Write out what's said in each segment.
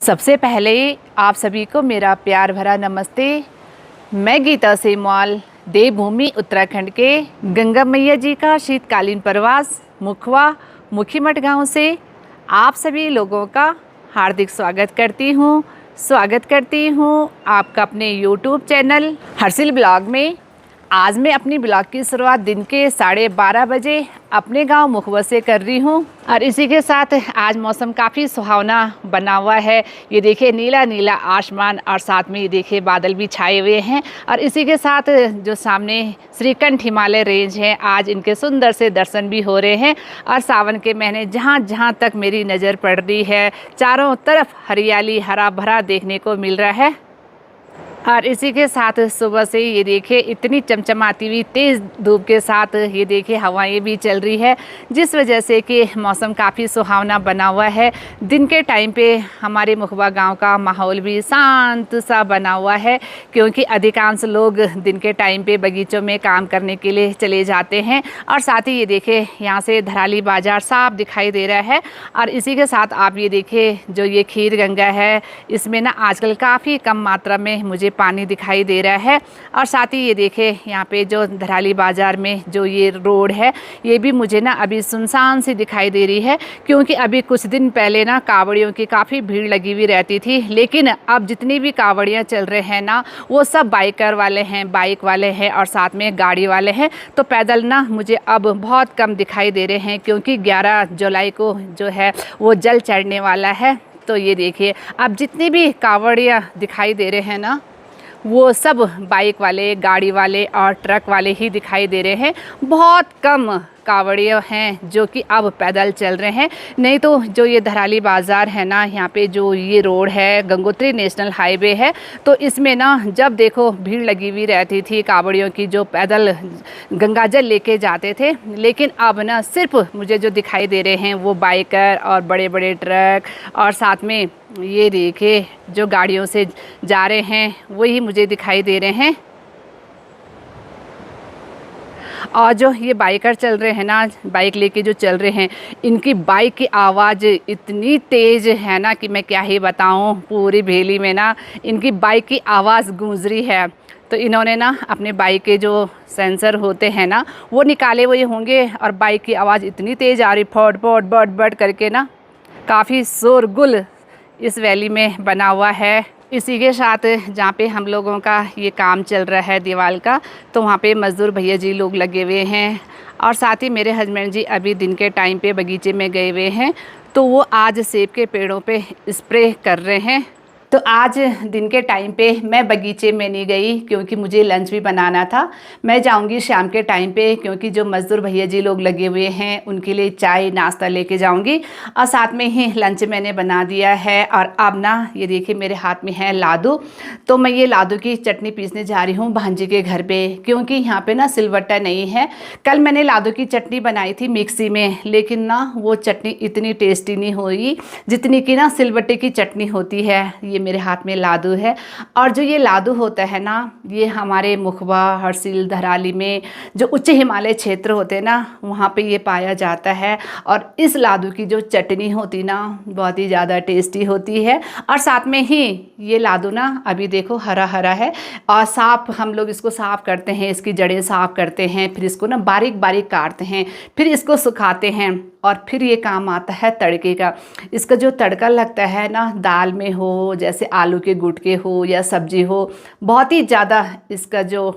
सबसे पहले आप सभी को मेरा प्यार भरा नमस्ते। मैं गीता सेमवाल देवभूमि उत्तराखंड के गंगा मैया जी का शीतकालीन प्रवास मुखवा मुखीमठ गांव से आप सभी लोगों का हार्दिक स्वागत करती हूं आपका अपने YouTube चैनल हर्षिल ब्लॉग में। आज मैं अपनी ब्लॉग की शुरुआत दिन के 12:30 बजे अपने गांव मुखवा से कर रही हूं और इसी के साथ आज मौसम काफ़ी सुहावना बना हुआ है। ये देखिए नीला नीला आसमान और साथ में ये देखिए बादल भी छाए हुए हैं और इसी के साथ जो सामने श्रीकंठ हिमालय रेंज है आज इनके सुंदर से दर्शन भी हो रहे हैं। और सावन के महीने जहाँ जहाँ तक मेरी नज़र पड़ रही है चारों तरफ हरियाली हरा भरा देखने को मिल रहा है। और इसी के साथ सुबह से ये देखिए इतनी चमचमाती हुई तेज़ धूप के साथ ये देखिए हवाएं भी चल रही है, जिस वजह से कि मौसम काफ़ी सुहावना बना हुआ है। दिन के टाइम पे हमारे मुखवा गांव का माहौल भी शांत सा बना हुआ है, क्योंकि अधिकांश लोग दिन के टाइम पे बगीचों में काम करने के लिए चले जाते हैं। और साथ ही ये देखिए यहाँ से धराली बाज़ार साफ दिखाई दे रहा है। और इसी के साथ आप ये देखिए जो ये खीर गंगा है इसमें ना आजकल काफ़ी कम मात्रा में मुझे पानी दिखाई दे रहा है। और साथ ही ये देखिए यहाँ पे जो धराली बाज़ार में जो ये रोड है ये भी मुझे ना अभी सुनसान सी दिखाई दे रही है, क्योंकि अभी कुछ दिन पहले ना कावड़ियों की काफ़ी भीड़ लगी हुई रहती थी। लेकिन अब जितनी भी कावड़ियाँ चल रहे हैं ना वो सब बाइकर वाले हैं, बाइक वाले हैं और साथ में गाड़ी वाले हैं। तो पैदल ना मुझे अब बहुत कम दिखाई दे रहे हैं, क्योंकि 11 जुलाई को जो है वो जल चढ़ने वाला है। तो ये देखिए अब जितनी भी कावड़ियाँ दिखाई दे रहे हैं ना वो सब बाइक वाले, गाड़ी वाले और ट्रक वाले ही दिखाई दे रहे हैं। बहुत कम कावड़ियाँ हैं जो कि अब पैदल चल रहे हैं। नहीं तो जो ये धराली बाज़ार है ना, यहाँ पे जो ये रोड है गंगोत्री नेशनल हाईवे है, तो इसमें ना जब देखो भीड़ लगी हुई रहती थी कावड़ियों की जो पैदल गंगाजल लेके जाते थे। लेकिन अब ना सिर्फ मुझे जो दिखाई दे रहे हैं वो बाइकर और बड़े बड़े ट्रक और साथ में ये देखिए जो गाड़ियों से जा रहे हैं वही मुझे दिखाई दे रहे हैं। और जो ये बाइकर चल रहे हैं ना, बाइक लेके जो चल रहे हैं, इनकी बाइक की आवाज़ इतनी तेज़ है ना कि मैं क्या ही बताऊं। पूरी भेली में ना इनकी बाइक की आवाज़ गूंज रही है। तो इन्होंने ना अपने बाइक के जो सेंसर होते हैं ना वो निकाले हुए होंगे और बाइक की आवाज़ इतनी तेज़ आ रही फट फट बट बट करके ना, काफ़ी शोरगुल इस वैली में बना हुआ है। इसी के साथ जहाँ पे हम लोगों का ये काम चल रहा है दीवार का, तो वहाँ पे मज़दूर भैया जी लोग लगे हुए हैं। और साथ ही मेरे हस्बैंड जी अभी दिन के टाइम पे बगीचे में गए हुए हैं, तो वो आज सेब के पेड़ों पे स्प्रे कर रहे हैं। तो आज दिन के टाइम पे मैं बगीचे में नहीं गई, क्योंकि मुझे लंच भी बनाना था। मैं जाऊंगी शाम के टाइम पे, क्योंकि जो मज़दूर भैया जी लोग लगे हुए हैं उनके लिए चाय नाश्ता लेके जाऊंगी और साथ में ही लंच मैंने बना दिया है। और अब ना ये देखिए मेरे हाथ में है लादू, तो मैं ये लादू की चटनी पीसने जा रही हूँ भांजी के घर पर, क्योंकि यहाँ पर ना सिलवट्टा नहीं है। कल मैंने लादू की चटनी बनाई थी मिक्सी में, लेकिन ना वो चटनी इतनी टेस्टी नहीं हुई जितनी कि ना सिलवट्टे की चटनी होती है। मेरे हाथ में लादू है। और जो ये लादू होता है ना, ये हमारे मुखवा हर्षिल धराली में जो उच्च हिमालय क्षेत्र होते हैं ना वहाँ पे ये पाया जाता है। और इस लादू की जो चटनी होती ना बहुत ही ज़्यादा टेस्टी होती है। और साथ में ही ये लादू ना अभी देखो हरा हरा है और साफ हम लोग इसको साफ़ करते हैं, इसकी जड़ें साफ़ करते हैं, फिर इसको ना बारीक बारीक काटते हैं, फिर इसको सुखाते हैं और फिर ये काम आता है तड़के का। इसका जो तड़का लगता है ना, दाल में हो जैसे आलू के गुटके हो या सब्जी हो, बहुत ही ज़्यादा इसका जो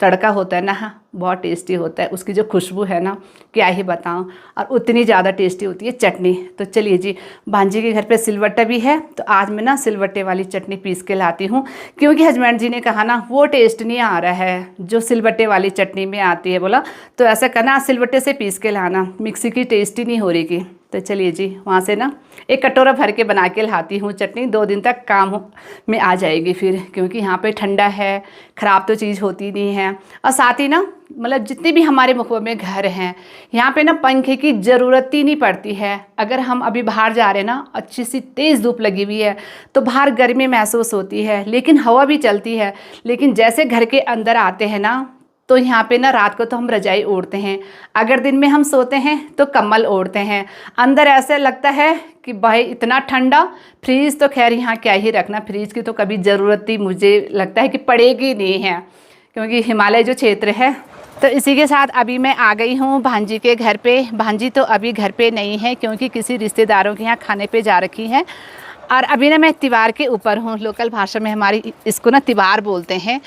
तड़का होता है ना बहुत टेस्टी होता है। उसकी जो खुशबू है ना क्या ही बताऊं, और उतनी ज़्यादा टेस्टी होती है चटनी। तो चलिए जी, भांजी के घर पे सिलवट्टा भी है, तो आज मैं ना सिलवट्टे वाली चटनी पीस के लाती हूँ, क्योंकि हस्बैंड जी ने कहा ना वो टेस्ट नहीं आ रहा है जो सिलवट्टे वाली चटनी में आती है। बोला तो ऐसा करना सिलवट्टे से पीस के लाना, मिक्सी की टेस्ट ही नहीं हो रही की। तो चलिए जी वहाँ से ना एक कटोरा भर के बना के लाती हूँ चटनी, 2 दिन तक काम में आ जाएगी फिर, क्योंकि यहाँ पे ठंडा है, ख़राब तो चीज़ होती नहीं है। और साथ ही ना मतलब जितने भी हमारे मुखवा में घर हैं यहाँ पे ना पंखे की ज़रूरत ही नहीं पड़ती है। अगर हम अभी बाहर जा रहे हैं ना, अच्छी सी तेज़ धूप लगी हुई है तो बाहर गर्मी महसूस होती है, लेकिन हवा भी चलती है। लेकिन जैसे घर के अंदर आते हैं ना तो यहाँ पे ना रात को तो हम रजाई ओढ़ते हैं, अगर दिन में हम सोते हैं तो कंबल ओढ़ते हैं। अंदर ऐसे लगता है कि भाई इतना ठंडा। फ्रीज तो खैर यहाँ क्या ही रखना, फ्रीज की तो कभी ज़रूरत ही मुझे लगता है कि पड़ेगी नहीं है, क्योंकि हिमालय जो क्षेत्र है। तो इसी के साथ अभी मैं आ गई हूँ भांजी के घर पे। भांजी तो अभी घर पे नहीं है, क्योंकि किसी रिश्तेदारों के यहाँ खाने पे जा रखी है। और अभी ना मैं तिवार के ऊपर हूँ, लोकल भाषा में हमारी इसको ना तिवार बोलते हैं।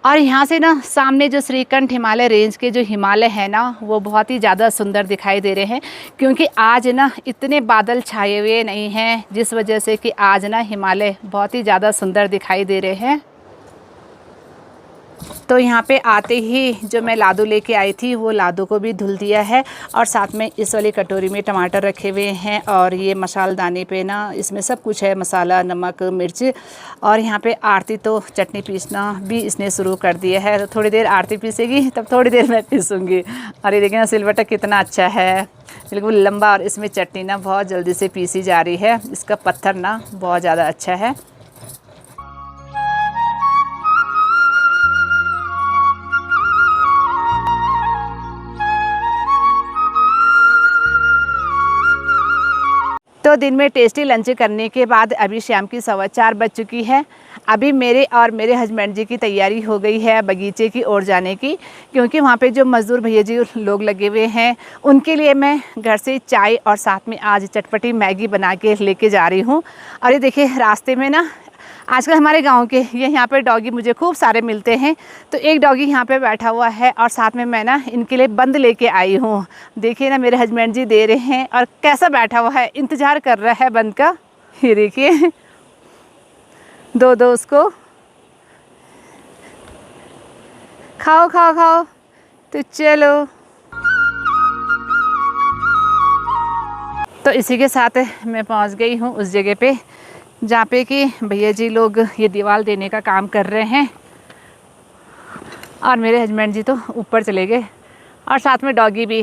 और यहाँ से ना सामने जो श्रीकंठ हिमालय रेंज के जो हिमालय है ना, वो बहुत ही ज़्यादा सुंदर दिखाई दे रहे हैं, क्योंकि आज ना इतने बादल छाए हुए नहीं हैं, जिस वजह से कि आज ना हिमालय बहुत ही ज़्यादा सुंदर दिखाई दे रहे हैं। तो यहाँ पे आते ही जो मैं लादू लेके आई थी, वो लादू को भी धुल दिया है। और साथ में इस वाली कटोरी में टमाटर रखे हुए हैं, और ये मसालदानी पे ना इसमें सब कुछ है, मसाला, नमक, मिर्च। और यहाँ पे आरती तो चटनी पीसना भी इसने शुरू कर दिया है। तो थोड़ी देर आरती पीसेगी, तब थोड़ी देर मैं पीसूँगी। और ये देखिए ना सिलबट्टा कितना अच्छा है, बिल्कुल लंबा, और इसमें चटनी ना बहुत जल्दी से पीसी जा रही है। इसका पत्थर ना बहुत ज़्यादा अच्छा है। तो दिन में टेस्टी लंच करने के बाद अभी शाम की 4:15 बज चुकी है। अभी मेरे और मेरे हस्बैंड जी की तैयारी हो गई है बगीचे की ओर जाने की, क्योंकि वहाँ पे जो मज़दूर भैया जी लोग लगे हुए हैं, उनके लिए मैं घर से चाय और साथ में आज चटपटी मैगी बना के लेके जा रही हूँ। और ये देखिए रास्ते में ना आजकल हमारे गांव के ये यहाँ पे डॉगी मुझे खूब सारे मिलते हैं। तो एक डॉगी यहाँ पे बैठा हुआ है, और साथ में मैं ना इनके लिए बंद लेके आई हूँ। देखिए ना मेरे हस्बैंड जी दे रहे हैं, और कैसा बैठा हुआ है, इंतज़ार कर रहा है बंद का। ये देखिए, दो दो उसको, खाओ खाओ खाओ। तो चलो, तो इसी के साथ मैं पहुँच गई हूँ उस जगह पे जहाँ पे कि भैया जी लोग ये दीवार देने का काम कर रहे हैं। और मेरे हस्बैंड जी तो ऊपर चले गए, और साथ में डॉगी भी।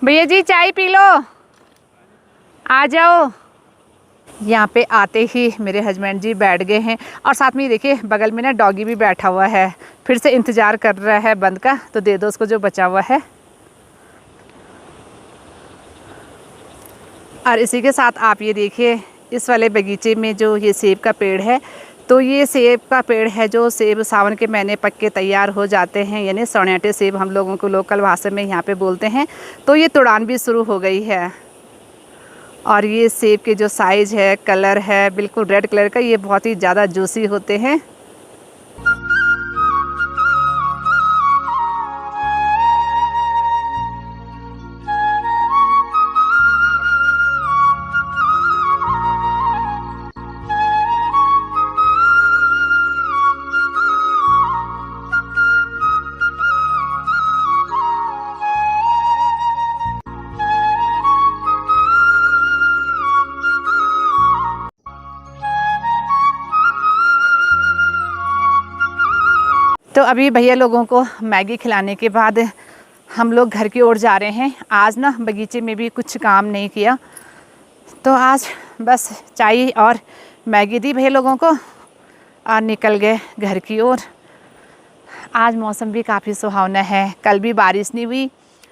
भैया जी चाय पी लो, आ जाओ। यहाँ पे आते ही मेरे हस्बैंड जी बैठ गए हैं, और साथ में देखिए बगल में ना डॉगी भी बैठा हुआ है, फिर से इंतज़ार कर रहा है बंद का। तो दे दो उसको जो बचा हुआ है। और इसी के साथ आप ये देखिए, इस वाले बगीचे में जो ये सेब का पेड़ है, तो ये सेब का पेड़ है जो सेब सावन के महीने पक के तैयार हो जाते हैं, यानी सौण्याटे सेब हम लोगों को लोकल भाषा में यहाँ पे बोलते हैं। तो ये तुड़ान भी शुरू हो गई है, और ये सेब के जो साइज़ है, कलर है बिल्कुल रेड कलर का, ये बहुत ही ज़्यादा जूसी होते हैं। तो अभी भैया लोगों को मैगी खिलाने के बाद हम लोग घर की ओर जा रहे हैं। आज ना बगीचे में भी कुछ काम नहीं किया, तो आज बस चाय और मैगी दी भैया लोगों को, और निकल गए घर की ओर। आज मौसम भी काफ़ी सुहावना है, कल भी बारिश नहीं हुई,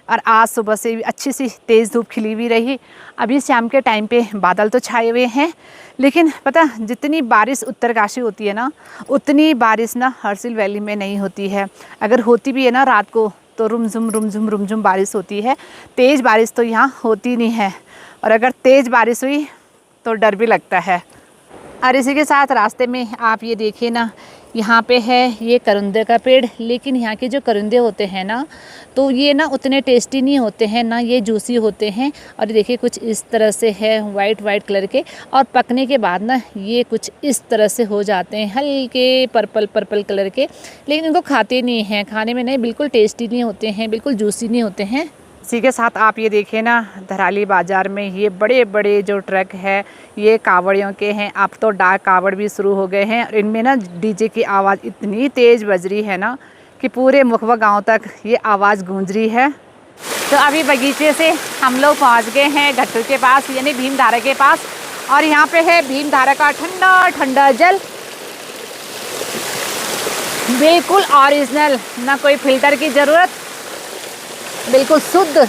और आज सुबह से भी अच्छी सी तेज़ धूप खिली हुई रही। अभी शाम के टाइम पे बादल तो छाए हुए हैं, लेकिन पता जितनी बारिश उत्तरकाशी होती है ना, उतनी बारिश ना हर्सिल वैली में नहीं होती है। अगर होती भी है ना रात को, तो रुमझुम बारिश होती है। तेज़ बारिश तो यहाँ होती नहीं है, और अगर तेज़ बारिश हुई तो डर भी लगता है। और इसी के साथ रास्ते में आप ये देखिए ना, यहाँ पे है ये करुंदे का पेड़, लेकिन यहाँ के जो करुंदे होते हैं ना, तो ये ना उतने टेस्टी नहीं होते हैं ना, ये जूसी होते हैं। और देखिए कुछ इस तरह से है, वाइट कलर के, और पकने के बाद ना ये कुछ इस तरह से हो जाते हैं, हल्के पर्पल कलर के। लेकिन इनको खाते नहीं हैं, खाने में नहीं, बिल्कुल टेस्टी नहीं होते हैं, बिल्कुल जूसी नहीं होते हैं। इसी के साथ आप ये देखिए ना, धराली बाज़ार में ये बड़े बड़े जो ट्रक है, ये कावड़ियों के हैं। अब तो डाक कावड़ भी शुरू हो गए हैं, और इनमें ना डीजे की आवाज़ इतनी तेज़ बज रही है ना कि पूरे मुखबा गांव तक ये आवाज़ गूंज रही है। तो अभी बगीचे से हम लोग पहुंच गए हैं गट्टू के पास, यानी भीमधारा के पास, और यहाँ पे है भीमधारा का ठंडा ठंडा जल। बिल्कुल ओरिजिनल, ना कोई फ़िल्टर की ज़रूरत, बिल्कुल शुद्ध